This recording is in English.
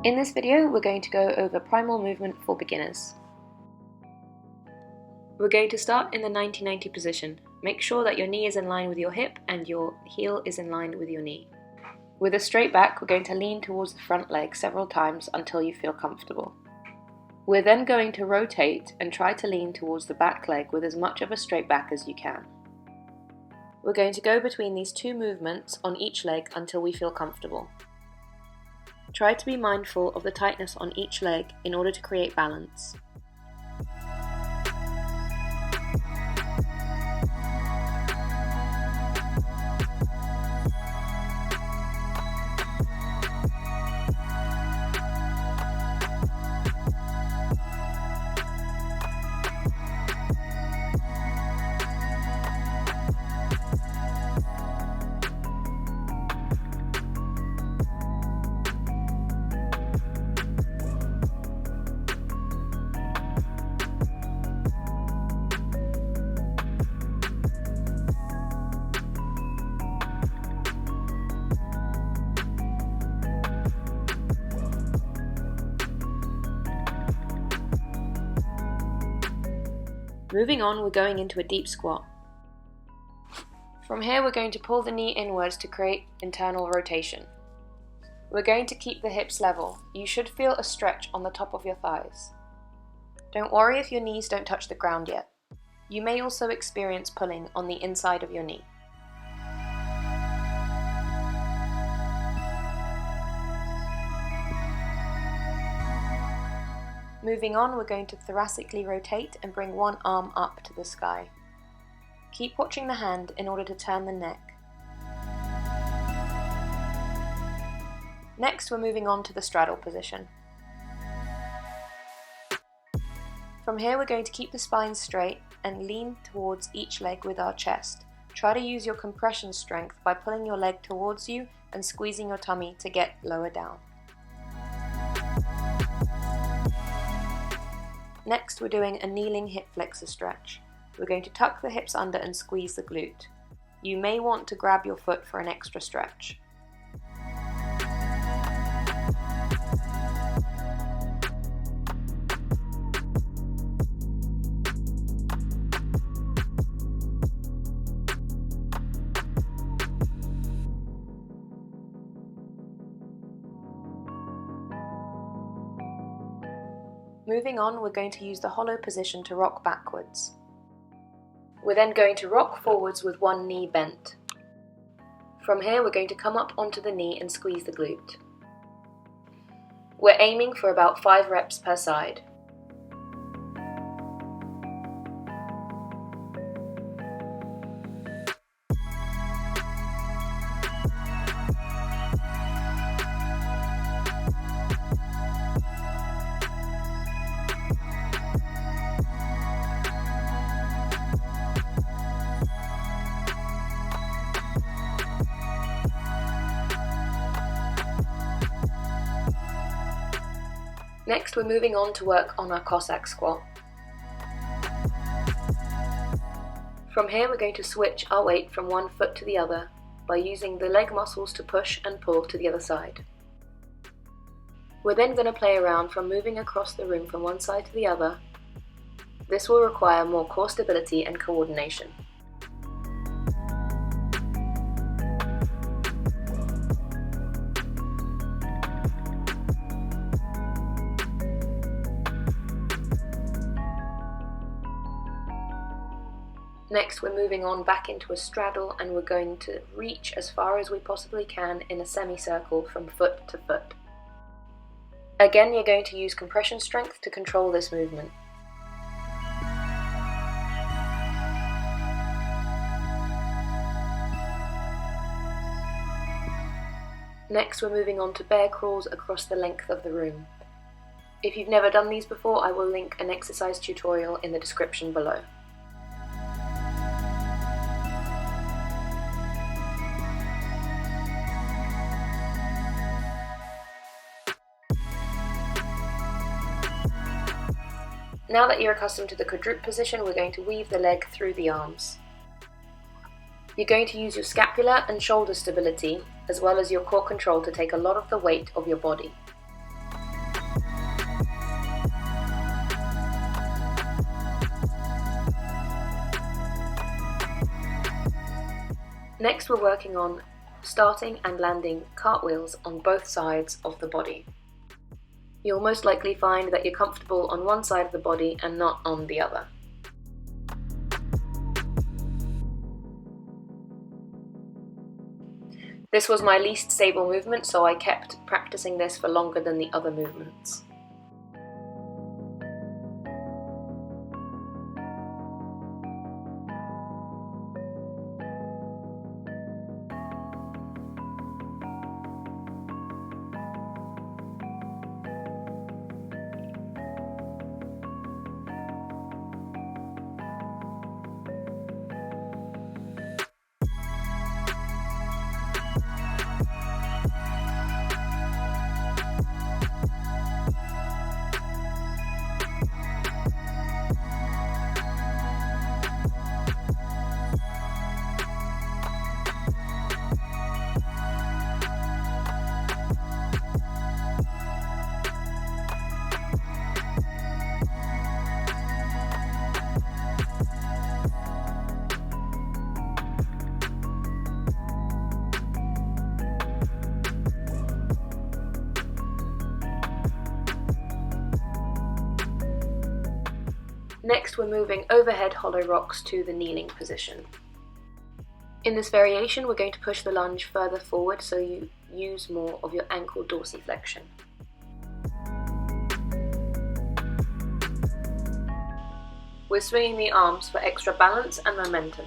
In this video, we're going to go over Primal movement for beginners. We're going to start in the 90-90 position. Make sure that your knee is in line with your hip and your heel is in line with your knee. With a straight back, we're going to lean towards the front leg several times until you feel comfortable. We're then going to rotate and try to lean towards the back leg with as much of a straight back as you can. We're going to go between these two movements on each leg until we feel comfortable. Try to be mindful of the tightness on each leg in order to create balance. Moving on, we're going into a deep squat. From here, we're going to pull the knee inwards to create internal rotation. We're going to keep the hips level. You should feel a stretch on the top of your thighs. Don't worry if your knees don't touch the ground yet. You may also experience pulling on the inside of your knee. Moving on, we're going to thoracically rotate and bring one arm up to the sky. Keep watching the hand in order to turn the neck. Next, we're moving on to the straddle position. From here, we're going to keep the spine straight and lean towards each leg with our chest. Try to use your compression strength by pulling your leg towards you and squeezing your tummy to get lower down. Next, we're doing a kneeling hip flexor stretch. We're going to tuck the hips under and squeeze the glute. You may want to grab your foot for an extra stretch. Moving on, we're going to use the hollow position to rock backwards. We're then going to rock forwards with one knee bent. From here, we're going to come up onto the knee and squeeze the glute. We're aiming for about 5 reps per side. Next, we're moving on to work on our Cossack squat. From here, we're going to switch our weight from one foot to the other by using the leg muscles to push and pull to the other side. We're then going to play around from moving across the room from one side to the other. This will require more core stability and coordination. Next, we're moving on back into a straddle and we're going to reach as far as we possibly can in a semicircle from foot to foot. Again, you're going to use compression strength to control this movement. Next, we're moving on to bear crawls across the length of the room. If you've never done these before, I will link an exercise tutorial in the description below. Now that you're accustomed to the quadruped position, we're going to weave the leg through the arms. You're going to use your scapula and shoulder stability, as well as your core control to take a lot of the weight of your body. Next, we're working on starting and landing cartwheels on both sides of the body. You'll most likely find that you're comfortable on one side of the body and not on the other. This was my least stable movement, so I kept practicing this for longer than the other movements. Next, we're moving overhead hollow rocks to the kneeling position. In this variation, we're going to push the lunge further forward so you use more of your ankle dorsiflexion. We're swinging the arms for extra balance and momentum.